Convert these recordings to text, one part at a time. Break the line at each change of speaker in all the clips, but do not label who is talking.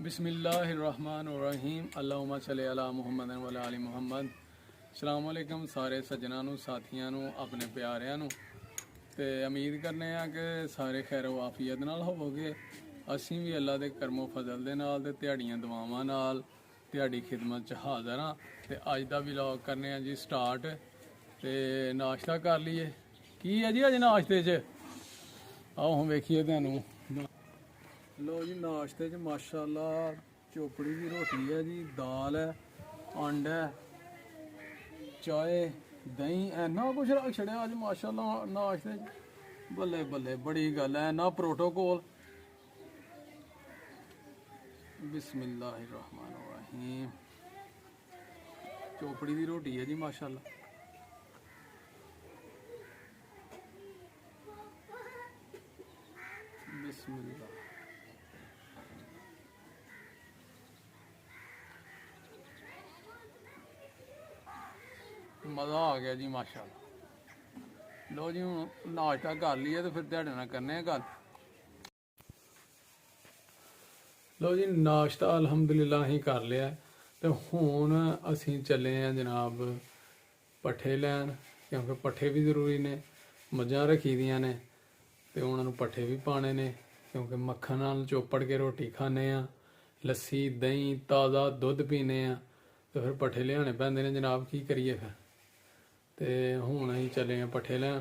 बिस्मिल्लाहिर्रहमानिर्रहीम अल्लाहुम्मा सल्ली अला मुहम्मद व अला आलि मुहम्मद। अस्सलाम वालेकुम सारे सज्जनों नू, साथियों नू, अपने प्यारिਆਂ ਨੂੰ ਤੇ उम्मीद करने कि सारे खैर वाफियत नाल होवोगे। ਅਸੀਂ भी अल्लाह के करमो फजल दे नाल ते दिहाड़ियां दुआवां नाल दिहाड़ी खिदमत च हाज़र हाँ। ते अज दा व्लॉग करने जी स्टार्ट। ते नाश्ता कर लीए। की है जी अज नाश्ते च आओ हम वेखिए तुहानू। लो जी नाश्ते च माशाअल्लाह चोपड़ी की रोटी है जी, दाल है, अंड है, चाय, दही, इन्ना कुछ रख छड़िया अज माशाअल्लाह नाश्ते च। बल्ले बल्ले बड़ी गल है ना प्रोटोकॉल। बिस्मिल्लाहिर्रहमानिर्रहीम। चोपड़ी की रोटी है जी माशाअल्लाह। बिस्मिल्लाह। मज़ा आ गया जी माशाअल्लाह। लो जी हूँ नाश्ता कर लिया तो फिर ध्याड़े नाल करने गल। लो जी नाश्ता अलहमदुलिल्लाह ही कर लिया तो हुण असी चले हैं जनाब पट्ठे लैन, क्योंकि पट्ठे भी जरूरी ने, मझां रखी दियां ने ते उन्होंने पट्ठे भी पाने ने, क्योंकि मक्खन नाल चोपड़ के रोटी खाने आ, लस्सी दही ताज़ा दुध पीने आ, तो फिर पट्ठे लियाने पैंदे ने जनाब। की करिए फिर ते हुण असीं चले हैं पट्ठे लैन।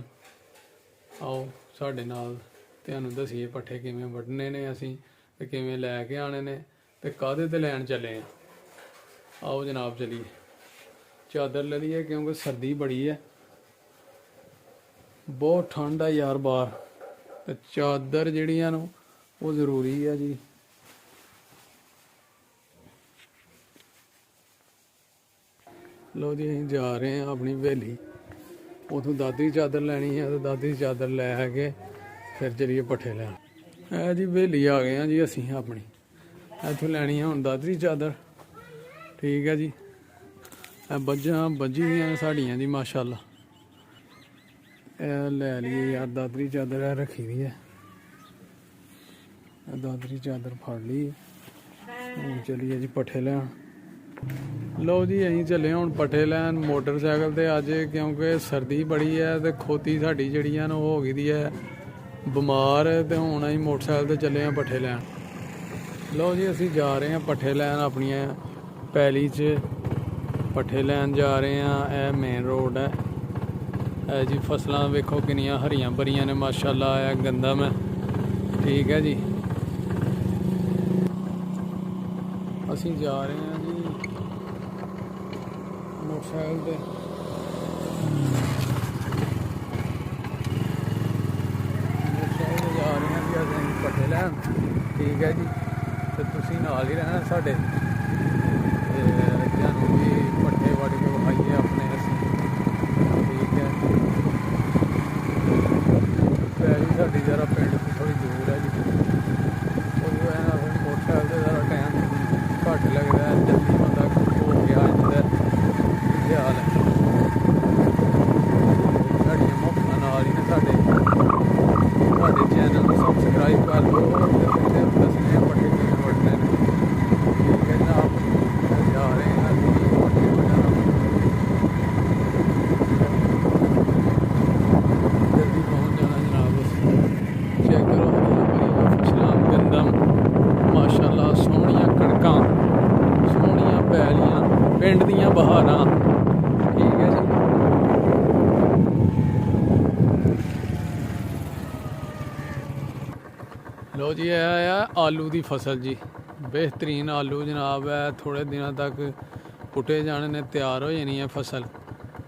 आओ साडे नाल तुहानूं दसीए पट्ठे किवें वड्ढने ने असीं ते किवें लै के आने ने ते काहदे ते लैन चले हैं। आओ जनाब चलिए। चादर ले लीए क्योंकि सर्दी बड़ी है, बहुत ठंड है यार बाहर, ते चादर जिहड़ियां न वो जरूरी है जी। लो जी असीं जा रहे हैं अपनी हवेली, उतों दादी चादर लैनी है तो दादी चादर लैके फिर चलिए पट्ठे लैन। है जी हवेली आ गए हैं जी असीं अपनी, इत्थों लैनी है हुण दादरी चादर। ठीक है जी, बज्झां बज्झी दियां साड़ियां जी माशाअल्लाह। लै लीए यार दादरी चादर है रखी दी है, दादरी चादर फड़ ली। हुण चलिए जी पट्ठे लैन। लो जी असीं चले हुण पट्ठे लैन मोटरसाइकिल ते अज, क्योंकि सर्दी बड़ी है ते खोती साडी जिहड़ियां न हो गई दी है बमार, ते हुण असीं मोटरसाइकिल ते चले हैं पट्ठे लैन। लो जी असीं जा रहे हैं पट्ठे लैन अपनी पैली च पट्ठे लैन जा रहे हैं। यह मेन रोड है जी। फसलां वेखो किन्नियां हरियां भरियां ने माशाअल्लाह। यह गंदम है। ठीक है जी, असीं जा रहे हैं जी मोटरसाइकिल पे। मोटरसाइकिल जा रहे हैं जी असीं पट्ठे लैन। ठीक है जी, तो तुसीं नाल ही रहना साडे, तुहानूं भी पट्ठे वड़ के विखाइए अपने असीं। ठीक है, पैली साडी जरा पिंड तो थोड़ी दूर है जी, उस वजह नाल मोटरसाइकिल से जरा टाइम घट्ट लगता है, जल्दी बंदा हो के आ जाता है। हाल है साड़ियां मुफ्तां नाल ही ने साडे चैनल को सबसक्राइब कर दो ते दसने पट्ठे किवें वड्ढने ने। ठीक है जनाब, जा रहे हैं पट्ठे वड्ढन। जल्दी पहुँच जाना जनाब। चेक करो फसलां गंदम माशाअल्लाह, सोहणियां कणकां, सोहणियां पैलियां, पिंड दियां बहारां। ठीक है जी, लो जी है आलू की फसल जी, बेहतरीन आलू जनाब है। थोड़े दिनों तक पुट्टे जाने ने, तैयार हो जानी है फसल।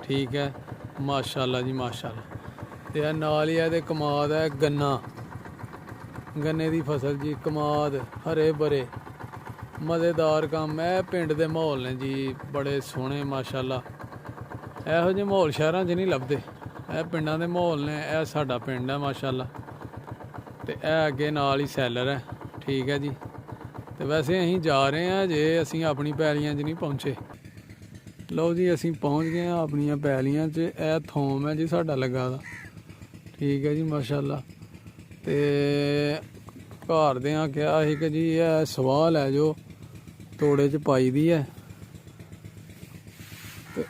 ठीक है माशाअल्लाह जी माशाअल्लाह। ते नाल ही है कमाद है गन्ना, गन्ने की फसल जी, कमाद हरे भरे मज़ेदार काम है। पिंड के माहौल ने जी बड़े सोहने माशाअल्लाह। ਇਹੋ ਜਿਹੇ माहौल शहरों च नहीं लभदे, ਇਹ पिंडां दे माहौल ने। ਇਹ साडा पिंड है माशाअल्लाह, ते ਇਹ अगे नाल ही सैलर है। ठीक है जी, तो वैसे असीं जा रहे हैं जे असीं अपनी पैलियां च नहीं पहुँचे। लो जी असीं पहुँच गए हैं अपनियां पैलियां च। यह थोम है जी साडा लगा दा। ठीक है जी माशाअल्लाह। ते ਘਰਦਿਆਂ ਕਿਹਾ ਸੀ ਕਿ ਜੀ ਇਹ ਸਵਾਹ ਲੈ ਜਾਓ, ਤੋੜੇ 'ਚ ਪਾਈ ਦੀ ਹੈ। ਤੇ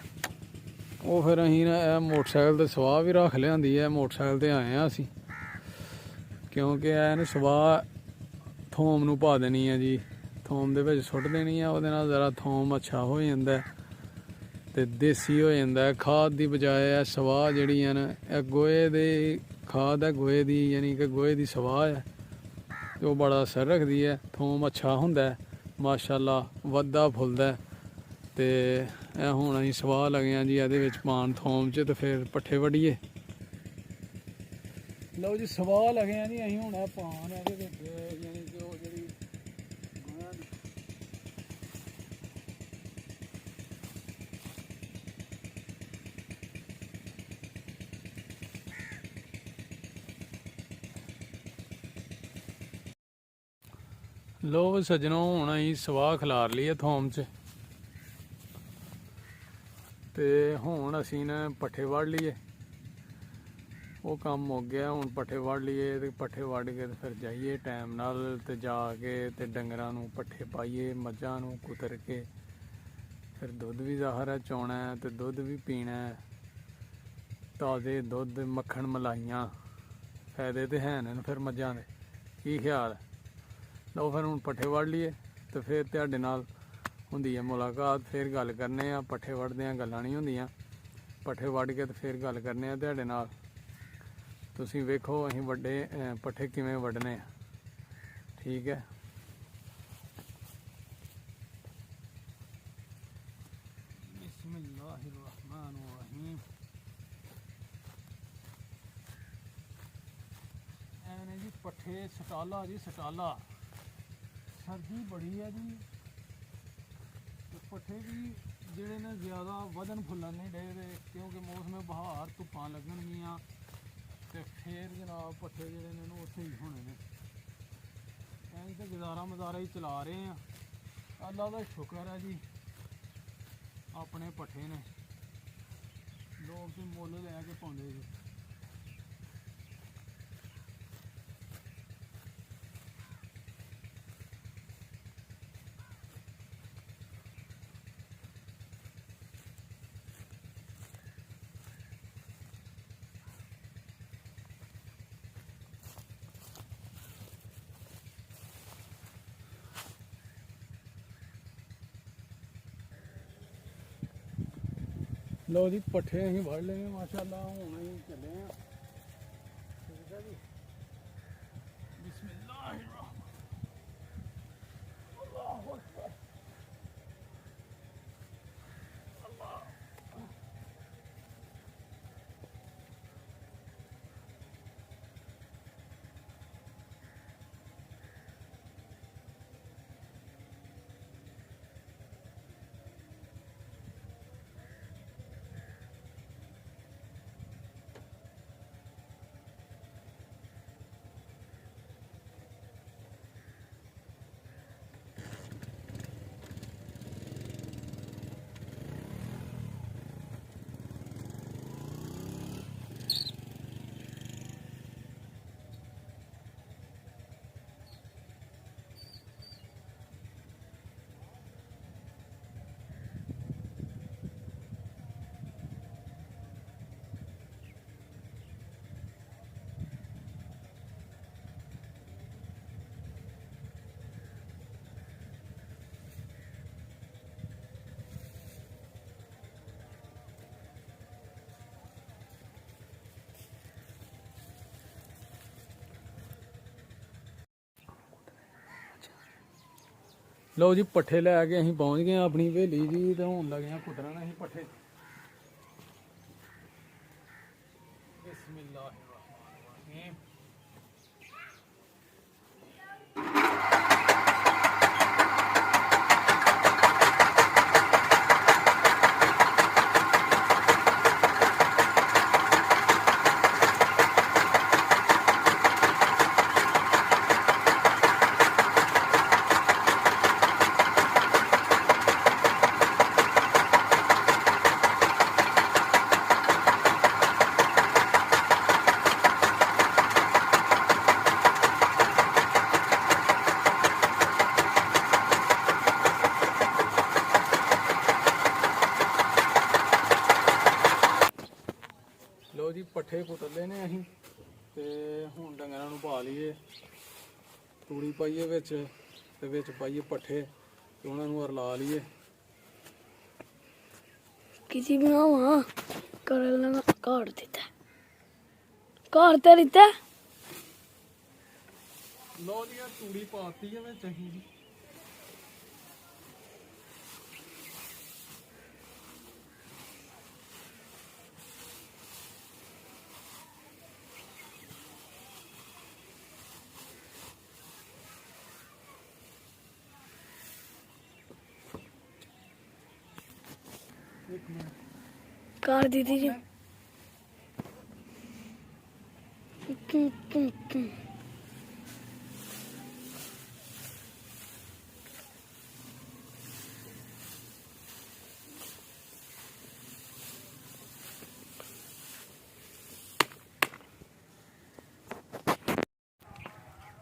ਉਹ ਫਿਰ ਅਸੀਂ ਨਾ ਇਹ ਮੋਟਰਸਾਈਕਲ ਤੇ ਸਵਾਹ ਵੀ ਰੱਖ ਲਿਆਂਦੀ ਹੈ। ਮੋਟਰਸਾਈਕਲ ਤੇ ਆਏ ਹਾਂ ਅਸੀਂ, ਕਿਉਂਕਿ ਇਹਨੂੰ ਸਵਾਹ ਥੋਮ ਨੂੰ ਪਾ ਦੇਣੀ ਹੈ ਜੀ, ਥੋਮ ਦੇ ਵਿੱਚ ਸੁੱਟ ਦੇਣੀ ਆ। ਉਹਦੇ ਨਾਲ ਜ਼ਰਾ ਥੋਮ ਅੱਛਾ ਹੋ ਜਾਂਦਾ ਤੇ ਦੇਸੀ ਹੋ ਜਾਂਦਾ। ਖਾਦ ਦੀ ਬਜਾਏ ਇਹ ਸਵਾਹ ਜਿਹੜੀ ਹੈ ਨਾ, ਇਹ ਗੋਹੇ ਦੀ ਖਾਦ ਹੈ, ਗੋਹੇ ਦੀ, ਯਾਨੀ ਕਿ ਗੋਹੇ ਦੀ ਸਵਾਹ ਹੈ। ਤੇ ਉਹ ਬੜਾ ਅਸਰ ਰੱਖਦੀ ਹੈ। ਥੋਮ ਅੱਛਾ ਹੁੰਦਾ ਮਾਸ਼ਾਅੱਲਾ, ਵੱਧਦਾ ਫੁੱਲਦਾ। ਤੇ ਇਹ ਹੁਣ ਅਸੀਂ ਸਵਾਹ ਲੱਗੇ ਹਾਂ ਜੀ ਇਹਦੇ ਵਿੱਚ ਪਾਉਣ ਥੋਮ 'ਚ, ਤੇ ਫਿਰ ਪੱਠੇ ਵੱਢੀਏ। ਲਓ ਜੀ ਸਵਾਹ ਲੱਗੇ ਹਾਂ ਜੀ ਅਸੀਂ ਹੁਣ ਇਹ ਪਾਉਣ ਇਹਦੇ ਵਿੱਚ, ਯਾਨੀ ਕਿ ਉਹ ਜਿਹੜੀ ਲੋ ਸੱਜਣੋ, ਹੁਣ ਅਸੀਂ ਸਵਾਹ ਖਿਲਾਰ ਲਈ ਹੈ ਥੋਮ 'ਚ, ਤੇ ਹੁਣ ਅਸੀਂ ਨਾ ਪੱਠੇ ਵੱਢ ਲਈਏ। ਉਹ ਕੰਮ ਮੁੱਕ ਗਿਆ, ਹੁਣ ਪੱਠੇ ਵੱਢ ਲਈਏ। ਤੇ ਪੱਠੇ ਵੱਢ ਕੇ ਤੇ ਫਿਰ ਜਾਈਏ ਟਾਈਮ ਨਾਲ, ਤੇ ਜਾ ਕੇ ਤੇ ਡੰਗਰਾਂ ਨੂੰ ਪੱਠੇ ਪਾਈਏ, ਮੱਝਾਂ ਨੂੰ ਕੁਤਰ ਕੇ। ਫਿਰ ਦੁੱਧ ਵੀ ਜ਼ਾਹਰ ਹੈ ਚੋਣਾ ਹੈ, ਤੇ ਦੁੱਧ ਵੀ ਪੀਣਾ ਹੈ। ਤਾਜ਼ੇ ਦੁੱਧ, ਮੱਖਣ, ਮਲਾਈਆਂ, ਫਾਇਦੇ ਤੇ ਹੈ ਨੇ ਫਿਰ ਮੱਝਾਂ ਦੇ। ਕੀ ਖਿਆਲ? ਲਓ ਫਿਰ ਹੁਣ ਪੱਠੇ ਵੱਢ ਲਈਏ, ਤੇ ਫਿਰ ਤੁਹਾਡੇ ਨਾਲ ਹੁੰਦੀ ਹੈ ਮੁਲਾਕਾਤ। ਫਿਰ ਗੱਲ ਕਰਨੇ ਆ। ਪੱਠੇ ਵੱਢਦਿਆਂ ਗੱਲਾਂ ਨਹੀਂ ਹੁੰਦੀਆਂ, ਪੱਠੇ ਵੱਢ ਕੇ ਤੇ ਫਿਰ ਗੱਲ ਕਰਨੇ ਆ ਤੁਹਾਡੇ ਨਾਲ। ਤੁਸੀਂ ਵੇਖੋ ਅਸੀਂ ਵੱਡੇ ਪੱਠੇ ਕਿਵੇਂ ਵੱਢਣੇ ਆ, ਠੀਕ ਹੈ। ਬਿਸਮਿल्लाहिर्रहमानिर्रहीम। ਐਨੇ ਜੀ ਪੱਠੇ ਸਟਾਲਾ ਜੀ, ਸਟਾਲਾ। ਸਰਦੀ ਬੜੀ ਹੈ ਜੀ, ਤੇ ਪੱਠੇ ਵੀ ਜਿਹੜੇ ਨੇ ਜ਼ਿਆਦਾ ਵਧਣ ਫੁੱਲਣ ਨਹੀਂ ਡੇ, ਕਿਉਂਕਿ ਮੌਸਮ ਬਹਾਰ, ਧੁੱਪਾਂ ਲੱਗਣਗੀਆਂ ਤੇ ਫਿਰ ਜਨਾਬ ਪੱਠੇ ਜਿਹੜੇ ਨੇ ਉੱਥੇ ਹੀ ਹੋਣੇ ਨੇ। ਐਂ ਤਾਂ ਗੁਜ਼ਾਰਾ ਮਜ਼ਾਰਾ ਹੀ ਚਲਾ ਰਹੇ ਆ। ਅੱਲਾ ਦਾ ਸ਼ੁਕਰ ਹੈ ਜੀ, ਆਪਣੇ ਪੱਠੇ ਨੇ, ਲੋਕ ਤੇ ਮੁੱਲ ਲੈ ਕੇ ਪਾਉਂਦੇ ਜੀ। ਲਓ ਜੀ ਪੱਠੇ ਅਸੀਂ ਵੱਢ ਲਏ ਮਾਸ਼ਾਅੱਲਾ। ਹੁਣ ਅਸੀਂ ਚੱਲੇ ਹਾਂ, ਠੀਕ ਹੈ ਜੀ। ਬਿਸਮਿल्लाहिर्रहमानिर्रहीम। ਅੱਲਾਹੁ ਅਕਬਰ। ਲਓ ਜੀ ਪੱਠੇ ਲੈ ਕੇ ਅਸੀਂ ਪਹੁੰਚ ਗਏ ਆਪਣੀ ਹਵੇਲੀ ਜੀ, ਤੇ ਹੁਣ ਲੱਗੇ ਆ ਕੁਤਰਨ ਅਸੀਂ ਪੱਠੇ। ਬਿਸਮਿल्लाहिर्रहमानिर्रहीम। ਪੱਠੇ ਕੁਤਰਲੇ ਨੇ ਅਸੀਂ ਤੇ ਹੁਣ ਡੰਗਰਾਂ ਨੂੰ ਪਾ ਲਈਏ, ਤੂੜੀ ਪਾਈਏ ਵਿੱਚ ਤੇ ਵਿੱਚ ਪਾਈਏ ਪੱਠੇ ਤੇ ਉਹਨਾਂ ਨੂੰ ਰਲਾ ਲਈਏ।
किसी बनावा कर लेना काट देता काटता रहता
ਲਓ ਜੀ ਤੂੜੀ ਪਾਤੀ ਹੈ ਵਿੱਚ ਅਸੀਂ ਜੀ।
काट दी थी जी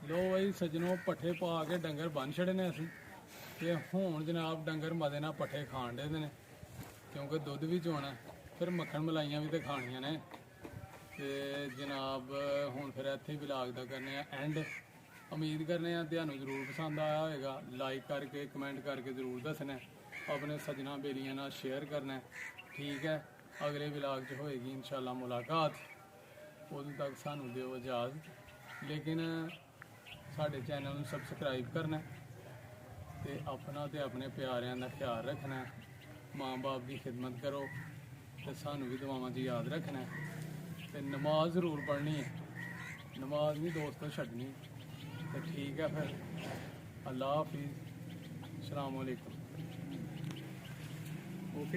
ਲੋ ਬਈ ਸੱਜਣੋ ਪੱਠੇ ਪਾ ਕੇ ਡੰਗਰ ਬੰਨ ਛੜੇ ਨੇ ਅਸੀਂ ਤੇ ਹੁਣ ਜਨਾਬ ਡੰਗਰ ਮਦੇ ਨਾਲ ਪੱਠੇ ਖਾਣ ਦੇ ਨੇ ਕਿਉਂਕਿ ਦੁੱਧ ਵੀ ਚੋਣਾ ਫਿਰ ਮੱਖਣ ਮਲਾਈਆਂ ਵੀ ਤੇ ਖਾਣੀਆਂ ਨੇ। ਤੇ ਜਨਾਬ ਹੁਣ ਫਿਰ ਇੱਥੇ ਵਲੌਗ ਦਾ ਕਰਨੇ ਆ ਐਂਡ। ਉਮੀਦ ਕਰਨੇ ਆ ਤੁਹਾਨੂੰ ਜ਼ਰੂਰ ਪਸੰਦ ਆਇਆ ਹੋਵੇਗਾ। ਲਾਈਕ ਕਰਕੇ ਕਮੈਂਟ ਕਰਕੇ ਜ਼ਰੂਰ ਦੱਸਣਾ, ਆਪਣੇ ਸੱਜਣਾ ਬੇਲੀਆਂ ਨਾਲ ਸ਼ੇਅਰ ਕਰਨਾ। ਠੀਕ ਹੈ, ਅਗਲੇ ਵਲੌਗ 'ਚ ਹੋਏਗੀ ਇਨਸ਼ਾਅੱਲਾ ਮੁਲਾਕਾਤ। ਉਦੋਂ ਤੱਕ ਸਾਨੂੰ ਦਿਓ ਇਜਾਜ਼ਤ, ਲੇਕਿਨ ਸਾਡੇ ਚੈਨਲ ਨੂੰ ਸਬਸਕ੍ਰਾਈਬ ਕਰਨਾ ਤੇ ਆਪਣਾ ਤੇ ਆਪਣੇ ਪਿਆਰਿਆਂ ਦਾ ਖਿਆਲ ਰੱਖਣਾ। ਮਾਂ-ਬਾਪ ਦੀ ਖਿਦਮਤ ਕਰੋ ਤੇ ਸਾਨੂੰ ਵੀ ਦੁਆਵਾਂ 'ਚ ਯਾਦ ਰੱਖਣਾ ਤੇ ਨਮਾਜ਼ ਜ਼ਰੂਰ ਪੜ੍ਹਨੀ ਹੈ। ਨਮਾਜ਼ ਨਹੀਂ ਦੋਸਤੋ ਛੱਡਣੀ। ਤੇ ਠੀਕ ਹੈ ਫਿਰ, ਅੱਲਾ ਹਾਫਿਜ਼, ਅਸਲਾਮ ਵਾਲੇਕੁਮ।